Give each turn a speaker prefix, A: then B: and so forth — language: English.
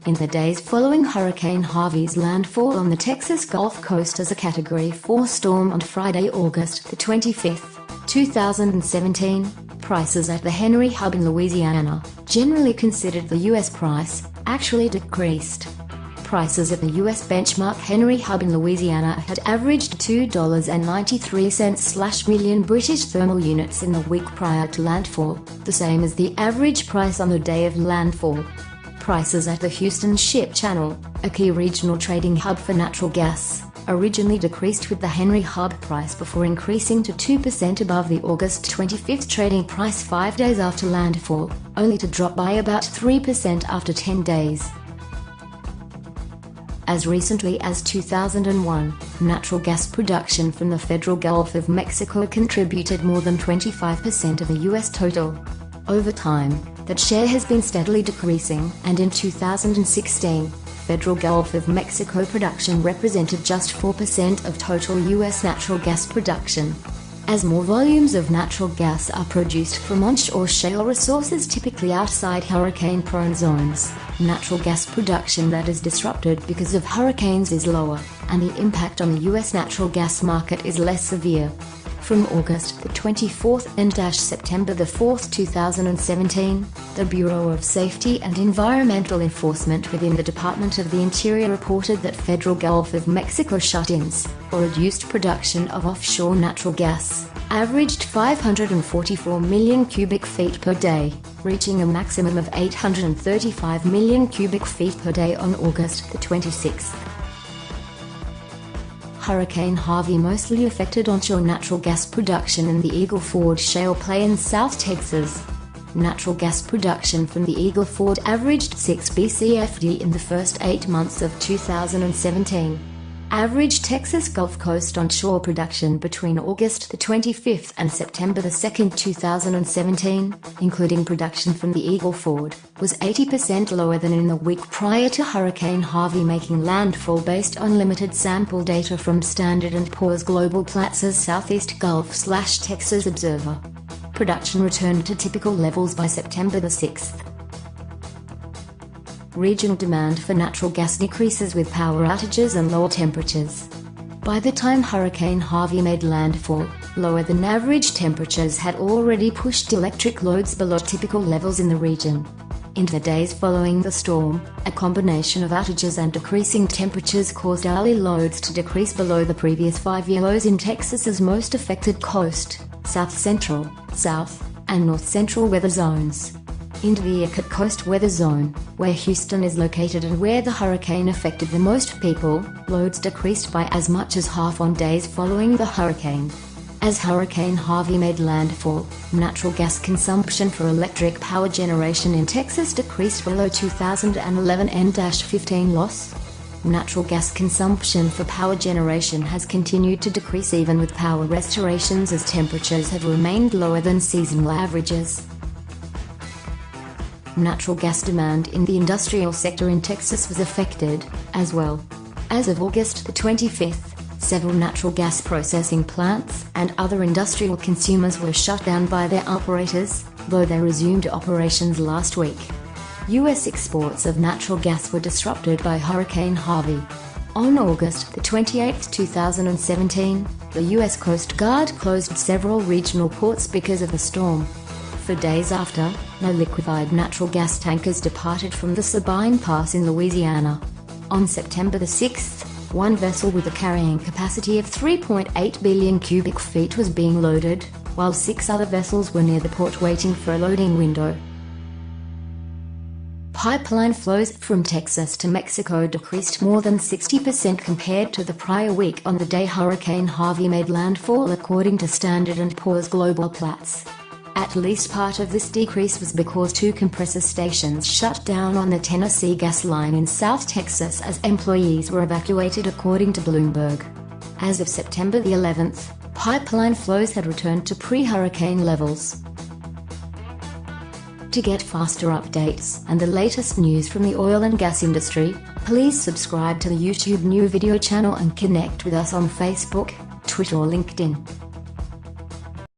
A: In the days following Hurricane Harvey's landfall on the Texas Gulf Coast as a Category 4 storm on Friday, August the 25th, 2017, prices at the Henry Hub in Louisiana, generally considered the U.S. price, actually decreased. Prices at the U.S. benchmark Henry Hub in Louisiana had averaged $2.93/million British thermal units in the week prior to landfall, the same as the average price on the day of landfall. Prices at the Houston Ship Channel, a key regional trading hub for natural gas, originally decreased with the Henry Hub price before increasing to 2% above the August 25th trading price 5 days after landfall, only to drop by about 3% after 10 days. As recently as 2001, natural gas production from the federal Gulf of Mexico contributed more than 25% of the U.S. total. Over time, that share has been steadily decreasing, and in 2016, federal Gulf of Mexico production represented just 4% of total U.S. natural gas production. As more volumes of natural gas are produced from onshore shale resources typically outside hurricane-prone zones, natural gas production that is disrupted because of hurricanes is lower, and the impact on the U.S. natural gas market is less severe. From August the 24th and September the 4th, 2017, the Bureau of Safety and Environmental Enforcement within the Department of the Interior reported that federal Gulf of Mexico shut-ins, or reduced production of offshore natural gas, averaged 544 million cubic feet per day, reaching a maximum of 835 million cubic feet per day on August the 26th. Hurricane Harvey mostly affected onshore natural gas production in the Eagle Ford shale play in South Texas. Natural gas production from the Eagle Ford averaged 6 BCFD in the first 8 months of 2017. Average Texas Gulf Coast onshore production between August the 25th and September the 2nd, 2017, including production from the Eagle Ford, was 80% lower than in the week prior to Hurricane Harvey making landfall based on limited sample data from Standard & Poor's Global Platts's Southeast Gulf/Texas Observer. Production returned to typical levels by September the 6th. Regional demand for natural gas decreases with power outages and lower temperatures. By the time Hurricane Harvey made landfall, lower than average temperatures had already pushed electric loads below typical levels in the region. In the days following the storm, a combination of outages and decreasing temperatures caused hourly loads to decrease below the previous 5-year lows in Texas's most affected coast, South Central, South, and North Central weather zones. Into the Ikat Coast weather zone, where Houston is located and where the hurricane affected the most people, loads decreased by as much as half on days following the hurricane. As Hurricane Harvey made landfall, natural gas consumption for electric power generation in Texas decreased below 2011 N-15 loss. Natural gas consumption for power generation has continued to decrease even with power restorations as temperatures have remained lower than seasonal averages. Natural gas demand in the industrial sector in Texas was affected, as well. As of August the 25th, several natural gas processing plants and other industrial consumers were shut down by their operators, though they resumed operations last week. U.S. exports of natural gas were disrupted by Hurricane Harvey. On August the 28th, 2017, the U.S. Coast Guard closed several regional ports because of the storm. For days after, no liquefied natural gas tankers departed from the Sabine Pass in Louisiana. On September the 6th, one vessel with a carrying capacity of 3.8 billion cubic feet was being loaded, while 6 other vessels were near the port waiting for a loading window. Pipeline flows from Texas to Mexico decreased more than 60% compared to the prior week on the day Hurricane Harvey made landfall, according to Standard & Poor's Global Platts. At least part of this decrease was because 2 compressor stations shut down on the Tennessee gas line in South Texas as employees were evacuated, according to Bloomberg. As of September the 11th, pipeline flows had returned to pre-hurricane levels. To get faster updates and the latest news from the oil and gas industry, please subscribe to the YouTube new video channel and connect with us on Facebook, Twitter or LinkedIn.